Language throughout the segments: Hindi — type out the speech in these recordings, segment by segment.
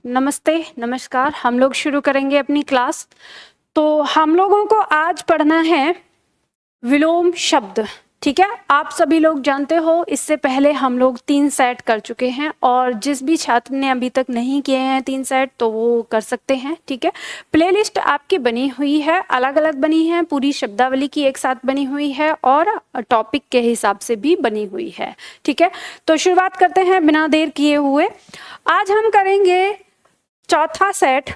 नमस्ते, नमस्कार। हम लोग शुरू करेंगे अपनी क्लास। तो हम लोगों को आज पढ़ना है विलोम शब्द। ठीक है, आप सभी लोग जानते हो इससे पहले हम लोग 3 सेट कर चुके हैं और जिस भी छात्र ने अभी तक नहीं किए हैं 3 सेट तो वो कर सकते हैं। ठीक है, प्लेलिस्ट आपकी बनी हुई है, अलग अलग बनी है, पूरी शब्दावली की एक साथ बनी हुई है और टॉपिक के हिसाब से भी बनी हुई है। ठीक है, तो शुरुआत करते हैं बिना देर किए हुए। आज हम करेंगे चौथा सेट।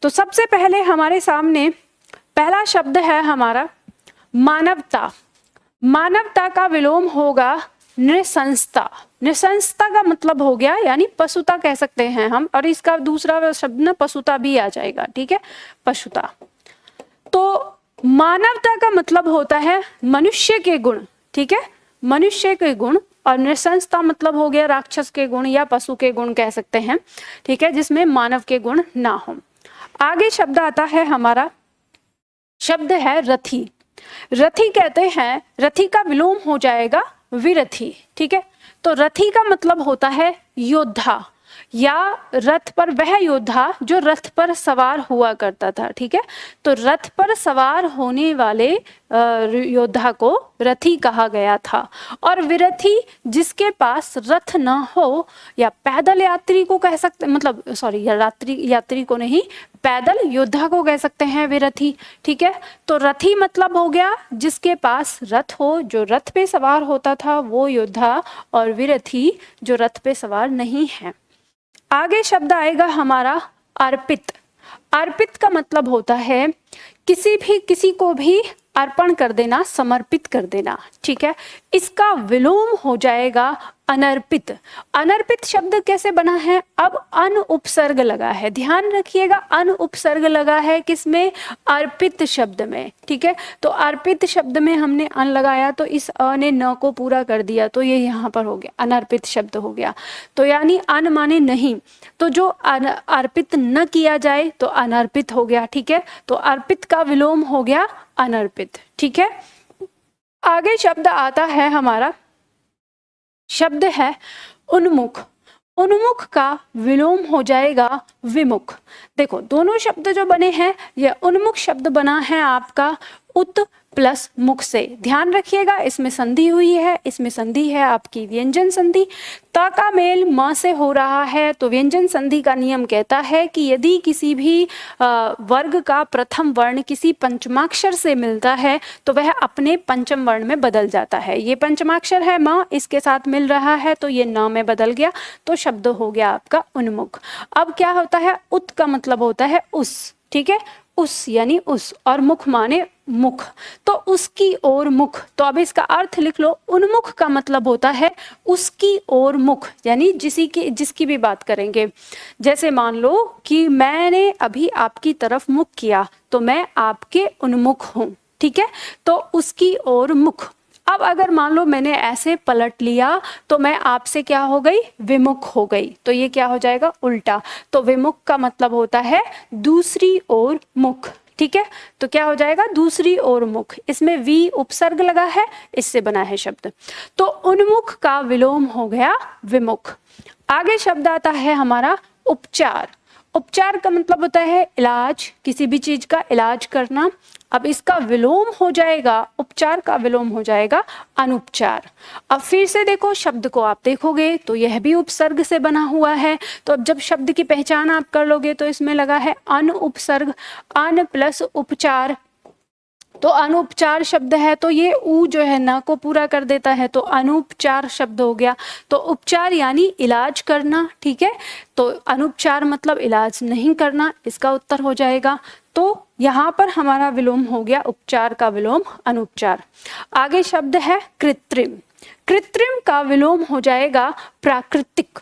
तो सबसे पहले हमारे सामने पहला शब्द है हमारा मानवता। मानवता का विलोम होगा नृशंसता। नृशंसता का मतलब हो गया यानी पशुता कह सकते हैं हम, और इसका दूसरा शब्द ना पशुता भी आ जाएगा। ठीक है, पशुता। तो मानवता का मतलब होता है मनुष्य के गुण। ठीक है, मनुष्य के गुण। और नृशंसता मतलब हो गया राक्षस के गुण या पशु के गुण कह सकते हैं। ठीक है, जिसमें मानव के गुण ना हो। आगे शब्द आता है हमारा, शब्द है रथी। रथी कहते हैं, रथी का विलोम हो जाएगा विरथी। ठीक है, तो रथी का मतलब होता है योद्धा या रथ पर वह योद्धा जो रथ पर सवार हुआ करता था। ठीक है, तो रथ पर सवार होने वाले योद्धा को रथी कहा गया था। और विरथी जिसके पास रथ न हो या पैदल यात्री को कह सकते, मतलब सॉरी यात्री को नहीं, पैदल योद्धा को कह सकते हैं विरथी। ठीक है, तो रथी मतलब हो गया जिसके पास रथ हो, जो रथ पे सवार होता था वो योद्धा, और विरथी जो रथ पे सवार नहीं है। आगे शब्द आएगा हमारा अर्पित। अर्पित का मतलब होता है किसी को भी अर्पण कर देना, समर्पित कर देना। ठीक है, इसका विलोम हो जाएगा अनर्पित। अनर्पित शब्द कैसे बना है? अब अन उपसर्ग लगा है, ध्यान रखिएगा, अन उपसर्ग लगा है किसमें? अर्पित शब्द में। ठीक है, तो अर्पित शब्द में हमने अन लगाया तो इस अ ने न को पूरा कर दिया, तो ये यहाँ पर हो गया अनर्पित शब्द हो गया। तो यानी अन माने नहीं, तो जो अर्पित न किया जाए तो अनर्पित हो गया। ठीक है, तो अर्पित का विलोम हो गया अनर्पित। ठीक है, आगे शब्द आता है हमारा, शब्द है उन्मुख। उन्मुख का विलोम हो जाएगा विमुख। देखो दोनों शब्द जो बने हैं, यह उन्मुख शब्द बना है आपका उत प्लस मुख से। ध्यान रखिएगा, इसमें संधि हुई है, इसमें संधि है आपकी व्यंजन संधि। त का मेल म से हो रहा है, तो व्यंजन संधि का नियम कहता है कि यदि किसी भी वर्ग का प्रथम वर्ण किसी पंचमाक्षर से मिलता है तो वह अपने पंचम वर्ण में बदल जाता है। ये पंचमाक्षर है म, इसके साथ मिल रहा है तो ये न में बदल गया, तो शब्द हो गया आपका उन्मुख। अब क्या होता है? उत का मतलब होता है उस। ठीक है, उस यानी उस, और मुख माने मुख, तो उसकी ओर मुख। तो अब इसका अर्थ लिख लो, उन्मुख का मतलब होता है उसकी ओर मुख, यानी जिसकी भी बात करेंगे। जैसे मान लो कि मैंने अभी आपकी तरफ मुख किया तो मैं आपके उन्मुख हूं। ठीक है, तो उसकी ओर मुख। अब अगर मान लो मैंने ऐसे पलट लिया तो मैं आपसे क्या हो गई? विमुख हो गई, तो ये क्या हो जाएगा? उल्टा। तो विमुख का मतलब होता है दूसरी ओर मुख। ठीक है, तो क्या हो जाएगा? दूसरी ओर मुख। इसमें वी उपसर्ग लगा है, इससे बना है शब्द। तो उन्मुख का विलोम हो गया विमुख। आगे शब्द आता है हमारा उपचार। उपचार का मतलब होता है इलाज, किसी भी चीज का इलाज करना। अब इसका विलोम हो जाएगा, उपचार का विलोम हो जाएगा अनुपचार। अब फिर से देखो शब्द को आप देखोगे तो यह भी उपसर्ग से बना हुआ है। तो अब जब शब्द की पहचान आप कर लोगे तो इसमें लगा है अन उपसर्ग, अन प्लस उपचार। तो अनुपचार शब्द है तो ये ऊ जो है ना को पूरा कर देता है, तो अनुपचार शब्द हो गया। तो उपचार यानी इलाज करना। ठीक है, तो अनुपचार मतलब इलाज नहीं करना, इसका उत्तर हो जाएगा। तो यहाँ पर हमारा विलोम हो गया उपचार का विलोम अनुपचार। आगे शब्द है कृत्रिम। कृत्रिम का विलोम हो जाएगा प्राकृतिक।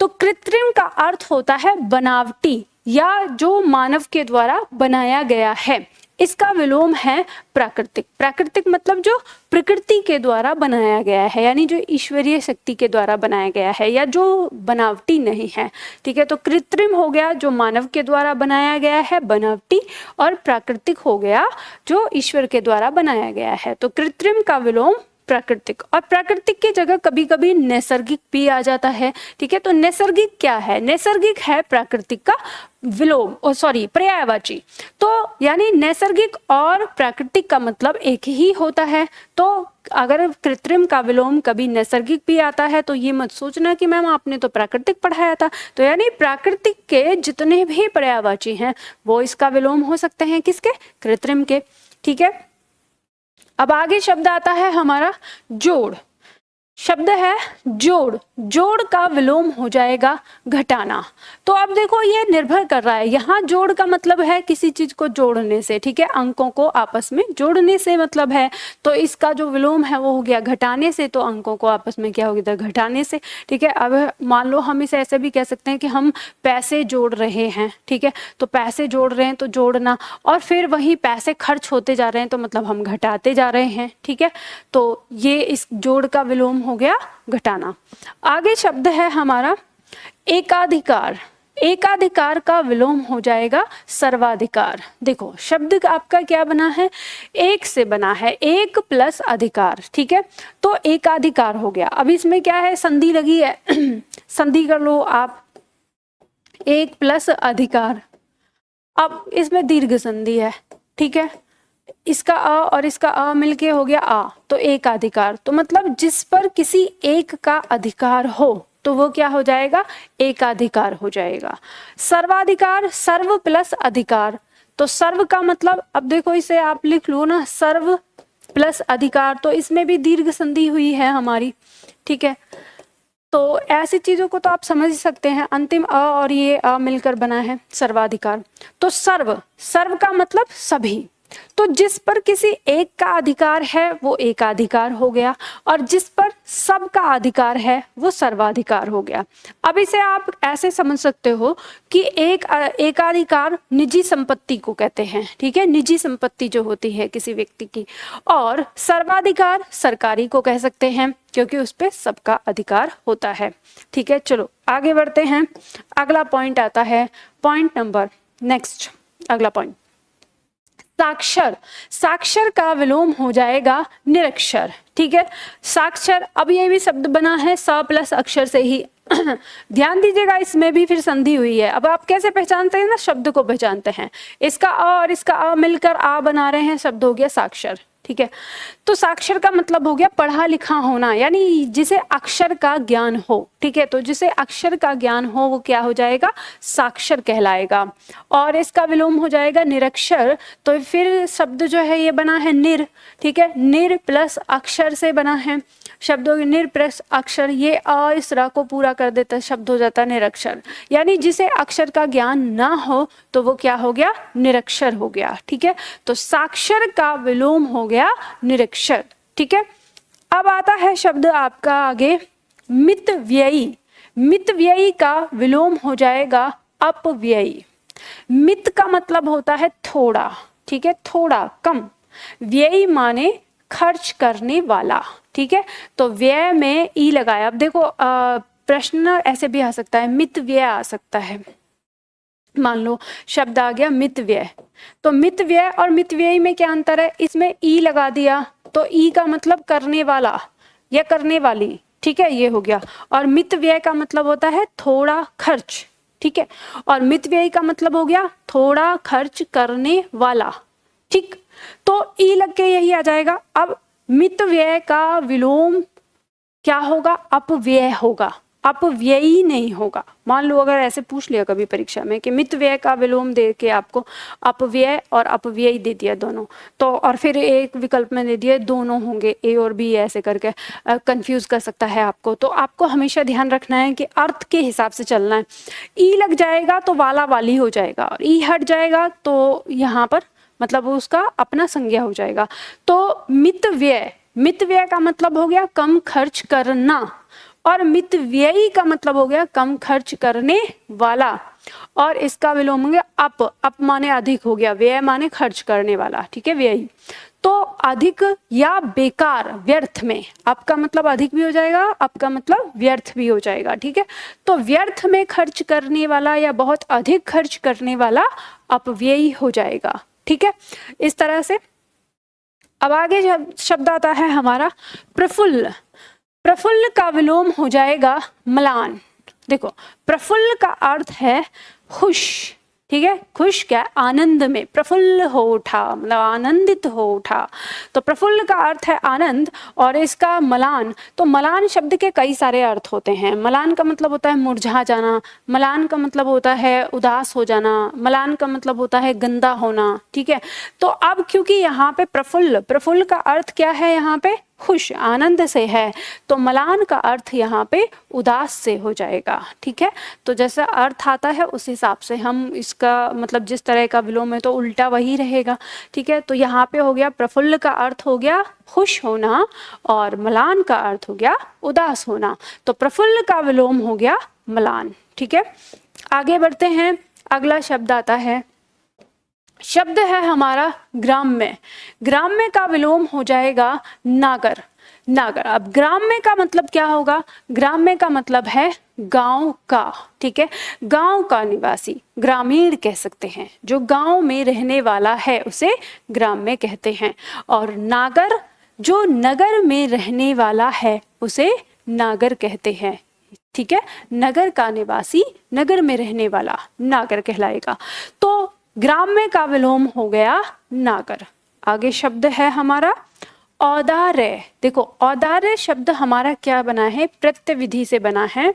तो कृत्रिम का अर्थ होता है बनावटी या जो मानव के द्वारा बनाया गया है, इसका विलोम है प्राकृतिक। प्राकृतिक मतलब जो प्रकृति के द्वारा बनाया गया है, यानी जो ईश्वरीय शक्ति के द्वारा बनाया गया है या जो बनावटी नहीं है। ठीक है, तो कृत्रिम हो गया जो मानव के द्वारा बनाया गया है, बनावटी, और प्राकृतिक हो गया जो ईश्वर के द्वारा बनाया गया है। तो कृत्रिम का विलोम प्राकृतिक, और प्राकृतिक की जगह कभी कभी नैसर्गिक भी आ जाता है। ठीक है, तो नैसर्गिक क्या है? नैसर्गिक है प्राकृतिक का विलोम, सॉरी पर्यायवाची। तो यानी नैसर्गिक और प्राकृतिक का मतलब एक ही होता है। तो अगर कृत्रिम का विलोम कभी नैसर्गिक भी आता है तो ये मत सोचना कि मैम आपने तो प्राकृतिक पढ़ाया था। तो यानी प्राकृतिक के जितने भी पर्यायवाची हैं वो इसका विलोम हो सकते हैं, किसके? कृत्रिम के। ठीक है, अब आगे शब्द आता है हमारा जोड़। शब्द है जोड़, जोड़ का विलोम हो जाएगा घटाना। तो अब देखो ये निर्भर कर रहा है, यहाँ जोड़ का मतलब है किसी चीज को जोड़ने से, ठीक है, अंकों को आपस में जोड़ने से मतलब है। तो इसका जो विलोम है वो हो गया घटाने से, तो अंकों को आपस में क्या हो गया? घटाने से। ठीक है, अब मान लो हम इसे ऐसे भी कह सकते हैं कि हम पैसे जोड़ रहे हैं। ठीक है, तो पैसे जोड़ रहे हैं तो जोड़ना, और फिर वही पैसे खर्च होते जा रहे हैं तो मतलब हम घटाते जा रहे हैं। ठीक है, तो ये इस जोड़ का विलोम हो गया घटाना। आगे शब्द है हमारा एकाधिकार। एकाधिकार का विलोम हो जाएगा सर्वाधिकार। देखो शब्द आपका क्या बना है? एक से बना है, एक प्लस अधिकार। ठीक है, तो एकाधिकार हो गया। अब इसमें क्या है? संधि लगी है संधि कर लो आप, एक प्लस अधिकार। अब इसमें दीर्घ संधि है। ठीक है, इसका अ और इसका अ मिलके हो गया आ, तो एक अधिकार। तो मतलब जिस पर किसी एक का अधिकार हो तो वो क्या हो जाएगा? एकाधिकार हो जाएगा। सर्वाधिकार, सर्व प्लस अधिकार। तो सर्व का मतलब, अब देखो इसे आप लिख लो ना, सर्व प्लस अधिकार, तो इसमें भी दीर्घ संधि हुई है हमारी। ठीक है, तो ऐसी चीजों को तो आप समझ ही सकते हैं। अंतिम अ और ये अ मिलकर बना है सर्वाधिकार। तो सर्व, सर्व का मतलब सभी। तो जिस पर किसी एक का अधिकार है वो एकाधिकार हो गया, और जिस पर सब का अधिकार है वो सर्वाधिकार हो गया। अब इसे आप ऐसे समझ सकते हो कि एकाधिकार निजी संपत्ति को कहते हैं। ठीक है, निजी संपत्ति जो होती है किसी व्यक्ति की, और सर्वाधिकार सरकारी को कह सकते हैं क्योंकि उस पर सबका अधिकार होता है। ठीक है, चलो आगे बढ़ते हैं। अगला पॉइंट आता है, पॉइंट नंबर नेक्स्ट, अगला पॉइंट साक्षर। साक्षर का विलोम हो जाएगा निरक्षर। ठीक है, साक्षर, अब ये भी शब्द बना है स प्लस अक्षर से ही ध्यान दीजिएगा, इसमें भी फिर संधि हुई है। अब आप कैसे पहचानते हैं ना? शब्द को पहचानते हैं, इसका अ और इसका अ मिलकर आ बना रहे हैं, शब्द हो गया साक्षर। ठीक है, तो साक्षर का मतलब हो गया पढ़ा लिखा होना, यानी जिसे अक्षर का ज्ञान हो। ठीक है, तो जिसे अक्षर का ज्ञान हो वो क्या हो जाएगा? साक्षर कहलाएगा। और इसका विलोम हो जाएगा निरक्षर। तो फिर शब्द जो है ये बना है निर। ठीक है, निर प्लस अक्षर से बना है शब्द, निर प्लस अक्षर, ये अ इस रा को पूरा कर देता है, शब्द हो जाता है निरक्षर। यानी जिसे अक्षर का ज्ञान ना हो तो वो क्या हो गया? निरक्षर हो गया। ठीक है, तो साक्षर का विलोम हो गया निरक्षर। ठीक है, अब आता है शब्द आपका आगे मितव्ययी। मितव्ययी का विलोम हो जाएगा अपव्ययी। मित का मतलब होता है थोड़ा। ठीक है, थोड़ा, कम। व्ययी माने खर्च करने वाला। ठीक है, तो व्यय में ई लगाया। अब देखो प्रश्न ऐसे भी आ सकता है, मित व्यय आ सकता है। मान लो शब्द आ गया मित व्यय, तो मित व्यय और मित व्यय में क्या अंतर है? इसमें ई लगा दिया तो ई का मतलब करने वाला या करने वाली। ठीक है, ये हो गया। और मित व्यय का मतलब होता है थोड़ा खर्च। ठीक है, और मित व्यय का मतलब हो गया थोड़ा खर्च करने वाला। ठीक, तो ई लग के यही आ जाएगा। अब मित व्यय का विलोम क्या होगा? अपव्यय होगा, अपव्ययी नहीं होगा। मान लो अगर ऐसे पूछ लिया कभी परीक्षा में कि मित व्यय का विलोम दे के आपको अपव्यय और अपव्ययी दे दिया दोनों, तो और फिर एक विकल्प में दे दिया दोनों होंगे, ए और बी, ऐसे करके कंफ्यूज कर सकता है आपको। तो आपको हमेशा ध्यान रखना है कि अर्थ के हिसाब से चलना है। ई लग जाएगा तो वाला वाली हो जाएगा, और ई हट जाएगा तो यहाँ पर मतलब उसका अपना संज्ञा हो जाएगा। तो मित व्यय, मित व्यय का मतलब हो गया कम खर्च करना, और मित व्ययी का मतलब हो गया कम खर्च करने वाला, और इसका विलोम हो गया अप माने अधिक हो गया, व्यय माने खर्च करने वाला। ठीक है, व्ययी। तो अधिक या बेकार, व्यर्थ में, अप का मतलब अधिक भी हो जाएगा, अप का मतलब व्यर्थ भी हो जाएगा। ठीक है, तो व्यर्थ में खर्च करने वाला या बहुत अधिक खर्च करने वाला अपव्ययी हो जाएगा। ठीक है, इस तरह से अब आगे शब्द आता है हमारा प्रफुल्ल। प्रफुल्ल का विलोम हो जाएगा म्लान। देखो प्रफुल्ल का अर्थ है खुश, ठीक है, खुश क्या, आनंद में, प्रफुल्ल हो उठा, मतलब आनंदित हो उठा। तो प्रफुल्ल का अर्थ है आनंद, और इसका मलान, तो मलान शब्द के कई सारे अर्थ होते हैं। मलान का मतलब होता है मुरझा जाना, मलान का मतलब होता है उदास हो जाना, मलान का मतलब होता है गंदा होना, ठीक है। तो अब क्योंकि यहाँ पे प्रफुल्ल, प्रफुल्ल का अर्थ क्या है, यहाँ पे खुश, आनंद से है, तो मलान का अर्थ यहाँ पे उदास से हो जाएगा, ठीक है। तो जैसा अर्थ आता है उस हिसाब से हम इसका मतलब जिस तरह का विलोम है तो उल्टा वही रहेगा, ठीक है। तो यहाँ पे हो गया प्रफुल्ल का अर्थ हो गया खुश होना, और मलान का अर्थ हो गया उदास होना। तो प्रफुल्ल का विलोम हो गया मलान, ठीक है। आगे बढ़ते हैं, अगला शब्द आता है, शब्द है हमारा ग्राम्य। ग्राम्य का विलोम हो जाएगा नागर। नागर, अब ग्राम्य का मतलब क्या होगा, ग्राम्य का मतलब है गांव का, ठीक है, गांव का निवासी, ग्रामीण कह सकते हैं, जो गांव में रहने वाला है उसे ग्राम्य कहते हैं। और नागर, जो नगर में रहने वाला है उसे नागर कहते हैं, ठीक है। नगर का निवासी, नगर में रहने वाला नागर कहलाएगा। तो ग्राम्य का विलोम हो गया नागर। आगे शब्द है हमारा औदार्य। देखो औदार्य शब्द हमारा क्या बना है, प्रत्यय विधि से बना है।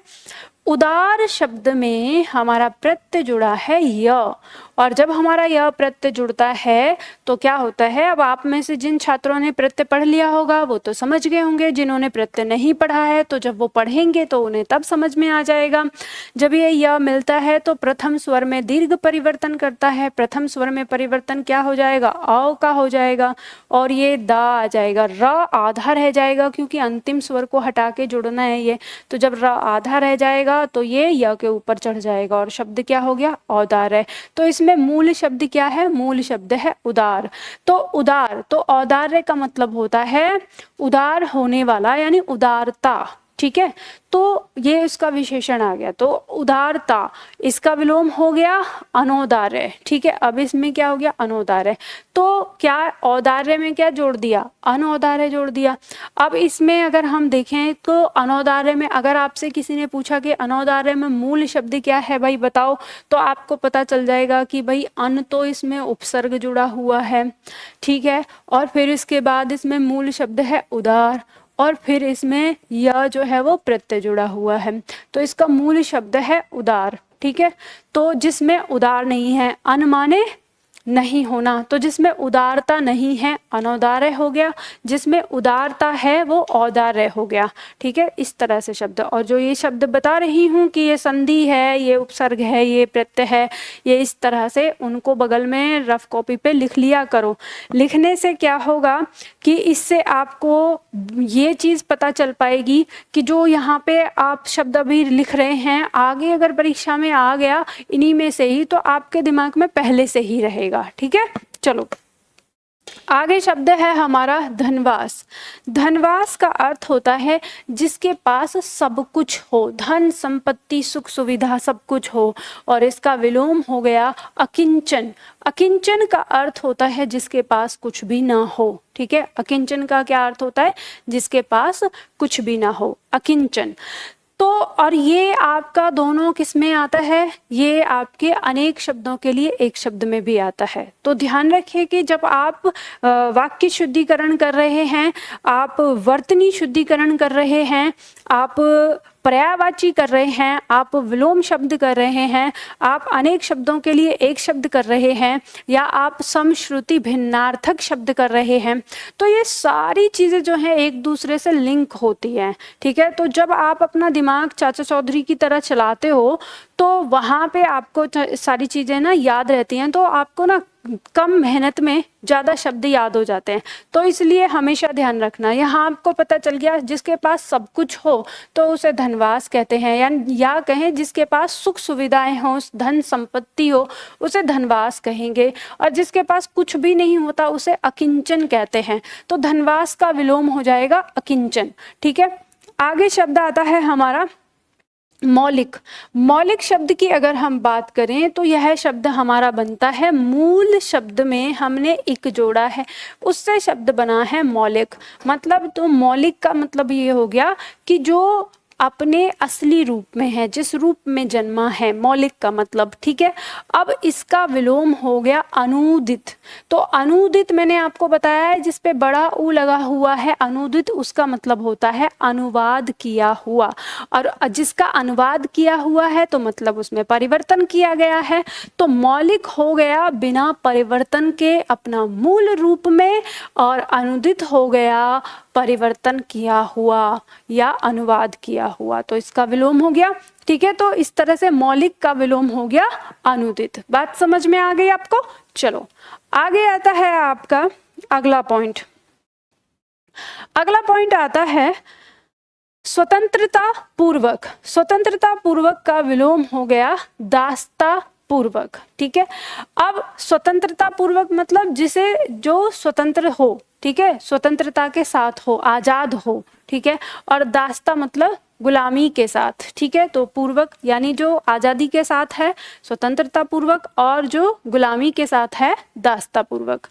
उदार शब्द में हमारा प्रत्यय जुड़ा है य, और जब हमारा यह प्रत्यय जुड़ता है तो क्या होता है, अब आप में से जिन छात्रों ने प्रत्यय पढ़ लिया होगा वो तो समझ गए होंगे, जिन्होंने प्रत्यय नहीं पढ़ा है तो जब वो पढ़ेंगे तो उन्हें तब समझ में आ जाएगा। जब ये य मिलता है तो प्रथम स्वर में दीर्घ परिवर्तन करता है, प्रथम स्वर में परिवर्तन क्या हो जाएगा, औ का हो जाएगा, और ये दा आ जाएगा, र आधा रह जाएगा क्योंकि अंतिम स्वर को हटा के जुड़ना है ये, तो जब र आधा रह जाएगा तो ये य के ऊपर चढ़ जाएगा और शब्द क्या हो गया, औदार्य। तो इसमें मूल शब्द क्या है, मूल शब्द है उदार। तो उदार, तो औदार्य का मतलब होता है उदार होने वाला, यानी उदारता, ठीक है। तो ये इसका विशेषण आ गया, तो उदारता, इसका विलोम हो गया अनौदार्य, ठीक है। अब इसमें क्या हो गया, अनौदार्य। तो क्या औदार्य में क्या जोड़ दिया, अनौदार्य जोड़ दिया। अब इसमें अगर हम देखें तो अनौदार्य में अगर आपसे किसी ने पूछा कि अनौदार्य में मूल शब्द क्या है भाई बताओ, तो आपको पता चल जाएगा कि भाई अन, तो इसमें उपसर्ग जुड़ा हुआ है, ठीक है, और फिर इसके बाद इसमें मूल शब्द है उदार, और फिर इसमें यह जो है वो प्रत्यय जुड़ा हुआ है, तो इसका मूल शब्द है उदार, ठीक है। तो जिसमें उदार नहीं है, अन माने नहीं होना, तो जिसमें उदारता नहीं है अनौदार्य हो गया, जिसमें उदारता है वो औदार्य हो गया, ठीक है। इस तरह से शब्द, और जो ये शब्द बता रही हूँ कि ये संधि है, ये उपसर्ग है, ये प्रत्यय है, ये इस तरह से उनको बगल में रफ कॉपी पे लिख लिया करो। लिखने से क्या होगा कि इससे आपको ये चीज़ पता चल पाएगी कि जो यहाँ पे आप शब्द अभी लिख रहे हैं, आगे अगर परीक्षा में आ गया इन्हीं में से ही, तो आपके दिमाग में पहले से ही रहेगा, ठीक है। चलो आगे शब्द है हमारा धनवास। धनवास का अर्थ होता है जिसके पास सब कुछ हो, धन संपत्ति सुख सुविधा सब कुछ हो, और इसका विलोम हो गया अकिंचन। अकिंचन का अर्थ होता है जिसके पास कुछ भी ना हो, ठीक है। अकिंचन का क्या अर्थ होता है, जिसके पास कुछ भी ना हो, अकिंचन। तो और ये आपका दोनों किस में आता है, ये आपके अनेक शब्दों के लिए एक शब्द में भी आता है। तो ध्यान रखिए कि जब आप वाक्य शुद्धिकरण कर रहे हैं, आप वर्तनी शुद्धिकरण कर रहे हैं, आप पर्यायवाची कर रहे हैं, आप विलोम शब्द कर रहे हैं, आप अनेक शब्दों के लिए एक शब्द कर रहे हैं, या आप समश्रुति भिन्नार्थक शब्द कर रहे हैं, तो ये सारी चीज़ें जो हैं एक दूसरे से लिंक होती हैं, ठीक है। तो जब आप अपना दिमाग चाचा चौधरी की तरह चलाते हो तो वहाँ पे आपको सारी चीज़ें ना याद रहती हैं, तो आपको ना कम मेहनत में ज़्यादा शब्द याद हो जाते हैं। तो इसलिए हमेशा ध्यान रखना, यहाँ आपको पता चल गया जिसके पास सब कुछ हो तो उसे धनवास कहते हैं, या कहें जिसके पास सुख सुविधाएं हो, धन संपत्ति हो, उसे धनवास कहेंगे, और जिसके पास कुछ भी नहीं होता उसे अकिंचन कहते हैं। तो धनवास का विलोम हो जाएगा अकिंचन, ठीक है। आगे शब्द आता है हमारा मौलिक, मौलिक शब्द की अगर हम बात करें तो यह शब्द हमारा बनता है, मूल शब्द में हमने इक जोड़ा है, उससे शब्द बना है मौलिक। मतलब तो मौलिक का मतलब ये हो गया कि जो अपने असली रूप में है, जिस रूप में जन्मा है, मौलिक का मतलब। ठीक है, अब इसका विलोम हो गया अनूदित। तो अनूदित मैंने आपको बताया है, जिस पे बड़ा ऊ लगा हुआ है, अनूदित, उसका मतलब होता है अनुवाद किया हुआ। और जिसका अनुवाद किया हुआ है तो मतलब उसमें परिवर्तन किया गया है। तो मौलिक हो गया बिना परिवर्तन के अपना मूल रूप में, और अनुदित हो गया परिवर्तन किया हुआ या अनुवाद किया हुआ, तो इसका विलोम हो गया। ठीक है, तो इस तरह से मौलिक का विलोम हो गया अनुदित। बात समझ में आ गई आपको? चलो आगे आता है आपका अगला पॉइंट। अगला पॉइंट आता है स्वतंत्रता पूर्वक। स्वतंत्रता पूर्वक का विलोम हो गया दासता पूर्वक। ठीक है, अब स्वतंत्रता पूर्वक मतलब जिसे, जो स्वतंत्र हो, ठीक है, स्वतंत्रता के साथ हो, आजाद हो। ठीक है, और दासता मतलब गुलामी के साथ। ठीक है, तो पूर्वक यानी जो आजादी के साथ है स्वतंत्रता पूर्वक, और जो गुलामी के साथ है दासता पूर्वक।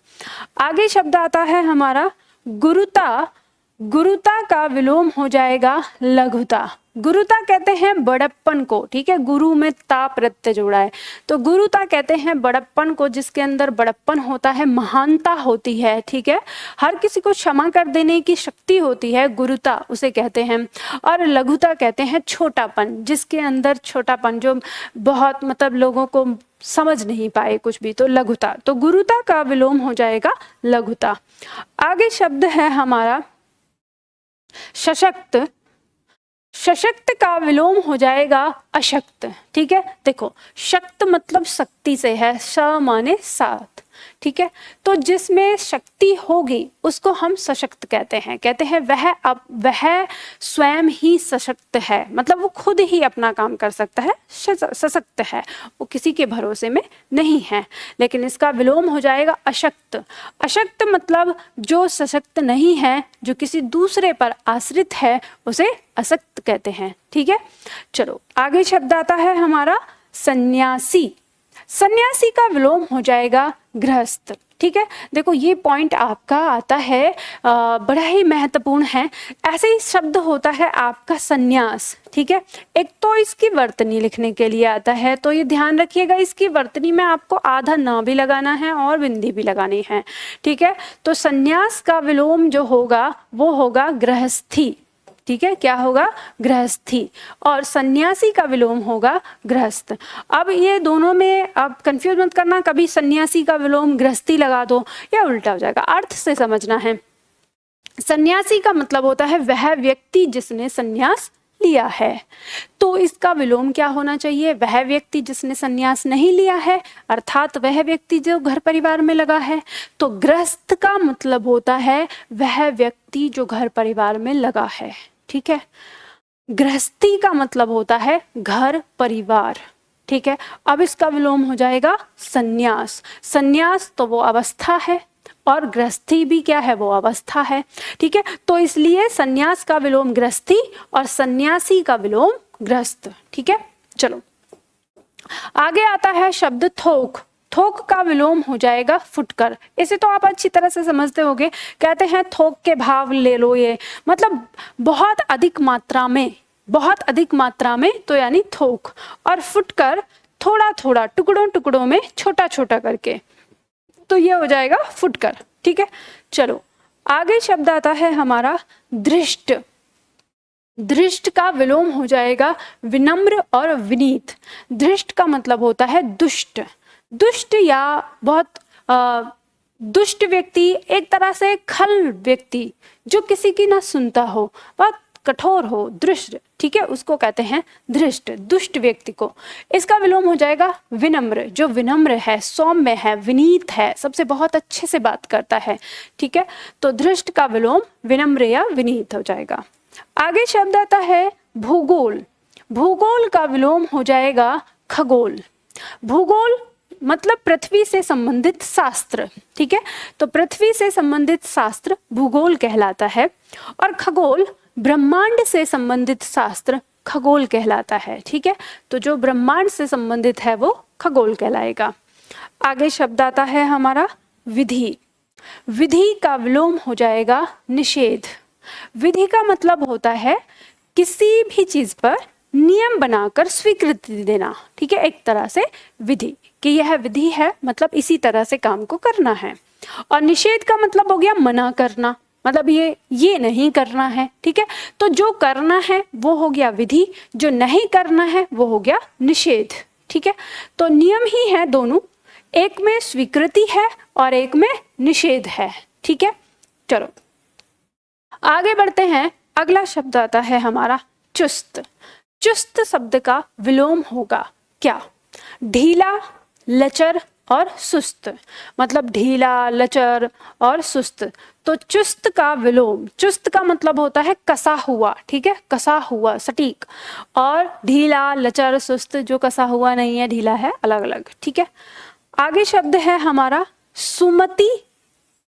आगे शब्द आता है हमारा गुरुता। गुरुता का विलोम हो जाएगा लघुता। गुरुता कहते हैं बड़प्पन को। ठीक है, गुरु में ता प्रत्यय जोड़ा है, तो गुरुता कहते हैं बड़प्पन को, जिसके अंदर बड़प्पन होता है, महानता होती है। ठीक है, हर किसी को क्षमा कर देने की शक्ति होती है, गुरुता उसे कहते हैं। और लघुता कहते हैं छोटापन, जिसके अंदर छोटापन, जो बहुत मतलब लोगों को समझ नहीं पाए कुछ भी, तो लघुता। तो गुरुता का विलोम हो जाएगा लघुता। आगे शब्द है हमारा सशक्त। सशक्त का विलोम हो जाएगा अशक्त। ठीक है, देखो शक्त मतलब शक्ति से है, श माने साथ। ठीक है, तो जिसमें शक्ति होगी उसको हम सशक्त कहते हैं। कहते हैं वह स्वयं ही सशक्त है, मतलब वो खुद ही अपना काम कर सकता है, सशक्त है, वो किसी के भरोसे में नहीं है। लेकिन इसका विलोम हो जाएगा अशक्त। अशक्त मतलब जो सशक्त नहीं है, जो किसी दूसरे पर आश्रित है, उसे असक्त कहते हैं। ठीक है, चलो आगे शब्द आता है हमारा सन्यासी। सन्यासी का विलोम हो जाएगा गृहस्थ। ठीक है, देखो ये पॉइंट आपका आता है, बड़ा ही महत्वपूर्ण है। ऐसे ही शब्द होता है आपका सन्यास। ठीक है, एक तो इसकी वर्तनी लिखने के लिए आता है, तो ये ध्यान रखिएगा, इसकी वर्तनी में आपको आधा ना भी लगाना है और बिंदी भी लगानी है। ठीक है, तो सन्यास का विलोम जो होगा वो होगा गृहस्थी। ठीक है, क्या होगा? गृहस्थी। और सन्यासी का विलोम होगा गृहस्थ। अब ये दोनों में आप कंफ्यूज मत करना, कभी सन्यासी का विलोम गृहस्थी लगा दो या उल्टा हो जाएगा, अर्थ से समझना है। सन्यासी का मतलब होता है वह व्यक्ति जिसने सन्यास लिया है, तो इसका विलोम क्या होना चाहिए? वह व्यक्ति जिसने सन्यास नहीं लिया है, अर्थात वह व्यक्ति जो घर परिवार में लगा है। तो गृहस्थ का मतलब होता है वह व्यक्ति जो घर परिवार में लगा है। ठीक है, गृहस्थी का मतलब होता है घर परिवार। ठीक है, अब इसका विलोम हो जाएगा सन्यास। सन्यास तो वो अवस्था है और गृहस्थी भी क्या है? वो अवस्था है। ठीक है, तो इसलिए सन्यास का विलोम गृहस्थी और सन्यासी का विलोम गृहस्थ। ठीक है, चलो आगे आता है शब्द थोक। थोक का विलोम हो जाएगा फुटकर। इसे तो आप अच्छी तरह से समझते होंगे, कहते हैं थोक के भाव ले लो, ये मतलब बहुत अधिक मात्रा में, बहुत अधिक मात्रा में, तो यानी थोक। और फुटकर थोड़ा थोड़ा, टुकड़ों टुकड़ों में, छोटा छोटा करके, तो ये हो जाएगा फुटकर। ठीक है, चलो आगे शब्द आता है हमारा दृष्ट। दृष्ट का विलोम हो जाएगा विनम्र और विनीत। दृष्ट का मतलब होता है दुष्ट। दुष्ट या बहुत दुष्ट व्यक्ति, एक तरह से खल व्यक्ति, जो किसी की ना सुनता हो, बहुत कठोर हो, दृष्ट। ठीक है, उसको कहते हैं दृष्ट, दुष्ट व्यक्ति को। इसका विलोम हो जाएगा विनम्र। जो विनम्र है, सौम्य है, विनीत है, सबसे बहुत अच्छे से बात करता है। ठीक है, तो दृष्ट का विलोम विनम्र या विनीत हो जाएगा। आगे शब्द आता है भूगोल। भूगोल का विलोम हो जाएगा खगोल। भूगोल मतलब पृथ्वी से संबंधित शास्त्र। ठीक है, तो पृथ्वी से संबंधित शास्त्र भूगोल कहलाता है, और खगोल ब्रह्मांड से संबंधित शास्त्र खगोल कहलाता है। ठीक है, तो जो ब्रह्मांड से संबंधित है वो खगोल कहलाएगा। आगे शब्द आता है हमारा विधि। विधि का विलोम हो जाएगा निषेध। विधि का मतलब होता है किसी भी चीज पर नियम बनाकर स्वीकृति देना। ठीक है, एक तरह से विधि कि यह विधि है, मतलब इसी तरह से काम को करना है। और निषेध का मतलब हो गया मना करना, मतलब ये नहीं करना है। ठीक है, तो जो करना है वो हो गया विधि, जो नहीं करना है वो हो गया निषेध। ठीक है, तो नियम ही है दोनों, एक में स्वीकृति है और एक में निषेध है। ठीक है, चलो आगे बढ़ते हैं। अगला शब्द आता है हमारा चुस्त। चुस्त शब्द का विलोम होगा क्या? ढीला, लचर और सुस्त, मतलब ढीला, लचर और सुस्त। तो चुस्त का विलोम, चुस्त का मतलब होता है कसा हुआ। ठीक है, कसा हुआ, सटीक। और ढीला, लचर, सुस्त, जो कसा हुआ नहीं है, ढीला है, अलग अलग। ठीक है, आगे शब्द है हमारा सुमति।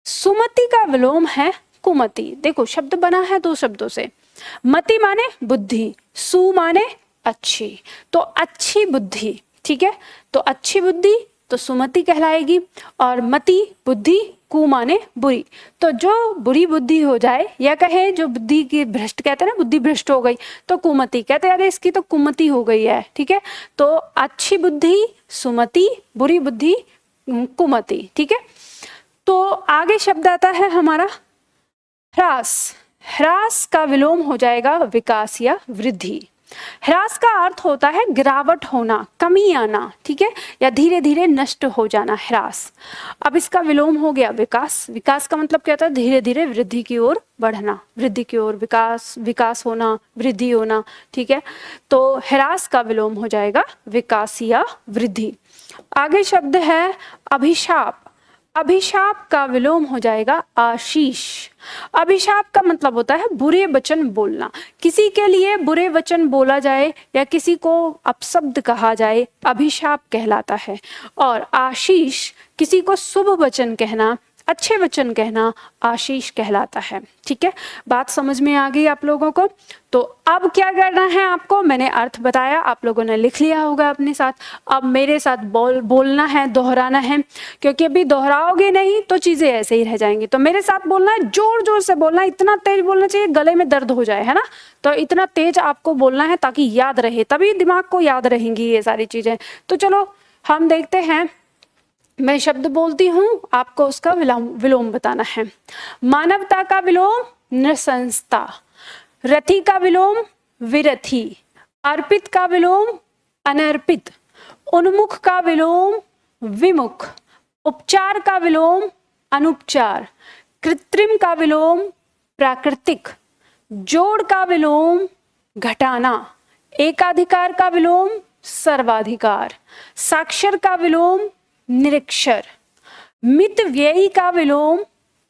सुमति का विलोम है कुमति। देखो शब्द बना है दो शब्दों से। मति माने बुद्धि, सु माने अच्छी, तो अच्छी बुद्धि। ठीक है, तो अच्छी बुद्धि तो सुमति कहलाएगी, और मति बुद्धि, कु माने बुरी। तो जो बुरी बुद्धि हो जाए, या कहे जो बुद्धि की भ्रष्ट कहते हैं ना, बुद्धि भ्रष्ट हो गई तो कुमति कहते हैं, अरे इसकी तो कुमति हो गई है। ठीक है, तो अच्छी बुद्धि सुमति, बुरी बुद्धि कुमति। ठीक है, तो आगे शब्द आता है हमारा ह्रास। ह्रास का विलोम हो जाएगा विकास या वृद्धि। ह्रास का अर्थ होता है गिरावट होना, कमी आना। ठीक है, या धीरे धीरे नष्ट हो जाना, ह्रास। अब इसका विलोम हो गया विकास। विकास का मतलब क्या होता है? धीरे धीरे वृद्धि की ओर बढ़ना, वृद्धि की ओर, विकास, विकास होना, वृद्धि होना। ठीक है, तो ह्रास का विलोम हो जाएगा विकास या वृद्धि। आगे शब्द है अभिशाप। अभिशाप का विलोम हो जाएगा आशीष। अभिशाप का मतलब होता है बुरे वचन बोलना, किसी के लिए बुरे वचन बोला जाए या किसी को अपशब्द कहा जाए, अभिशाप कहलाता है। और आशीष किसी को शुभ वचन कहना, अच्छे वचन कहना, आशीष कहलाता है। ठीक है, बात समझ में आ गई आप लोगों को? तो अब क्या करना है आपको, मैंने अर्थ बताया, आप लोगों ने लिख लिया होगा अपने साथ। अब मेरे साथ बोलना है, दोहराना है, क्योंकि अभी दोहराओगे नहीं तो चीजें ऐसे ही रह जाएंगी। तो मेरे साथ बोलना है, जोर जोर से बोलना है, इतना तेज बोलना चाहिए गले में दर्द हो जाए, है ना? तो इतना तेज आपको बोलना है ताकि याद रहे, तभी दिमाग को याद रहेंगी ये सारी चीजें। तो चलो हम देखते हैं, मैं शब्द बोलती हूँ, आपको उसका विलोम बताना है। मानवता का विलोम नृशंसता। रथी का विलोम विरथी। अर्पित का विलोम अनर्पित। उन्मुख का विलोम विमुख। उपचार का विलोम अनुपचार। कृत्रिम का विलोम प्राकृतिक। जोड़ का विलोम घटाना। एकाधिकार का विलोम सर्वाधिकार। साक्षर का विलोम निरक्षर। मित व्ययी का विलोम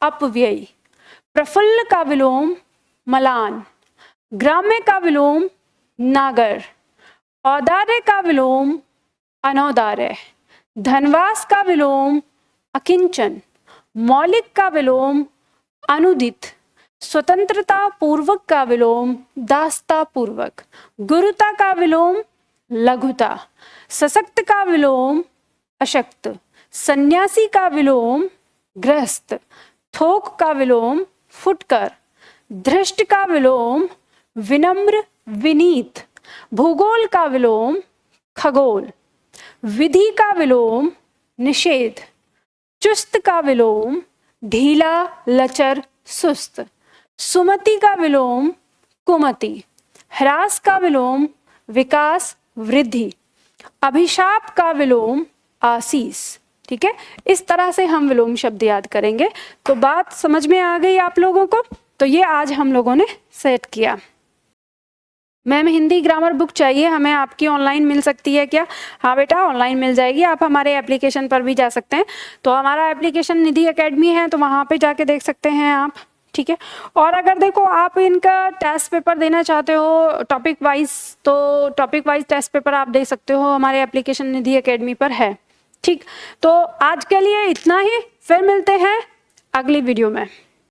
अपव्ययी। प्रफुल्ल का विलोम मलान। ग्राम्य का विलोम नागर। औदार्य का विलोम अनौदार्य। धनवास का विलोम अकिंचन। मौलिक का विलोम अनुदित। स्वतंत्रता पूर्वक का विलोम दासता पूर्वक। गुरुता का विलोम लघुता। सशक्त का विलोम अशक्त। सन्यासी का विलोम गृहस्थ। थोक का विलोम फुटकर। धृष्ट का विलोम विनम्र विनीत। भूगोल का विलोम खगोल। विधि का विलोम निषेध। चुस्त का विलोम ढीला लचर सुस्त। सुमति का विलोम कुमति। ह्रास का विलोम विकास वृद्धि। अभिशाप का विलोम आशीष। ठीक है, इस तरह से हम विलोम शब्द याद करेंगे। तो बात समझ में आ गई आप लोगों को? तो ये आज हम लोगों ने सेट किया। मैम हिंदी ग्रामर बुक चाहिए हमें, आपकी ऑनलाइन मिल सकती है क्या? हाँ बेटा, ऑनलाइन मिल जाएगी। आप हमारे एप्लीकेशन पर भी जा सकते हैं। तो हमारा एप्लीकेशन निधि एकेडमी है, तो वहाँ पे जाके देख सकते हैं आप। ठीक है, और अगर देखो आप इनका टेस्ट पेपर देना चाहते हो टॉपिक वाइज, तो टॉपिक वाइज टेस्ट पेपर आप दे सकते हो, हमारे एप्लीकेशन निधि एकेडमी पर है। ठीक, तो आज के लिए इतना ही, फिर मिलते हैं अगली वीडियो में।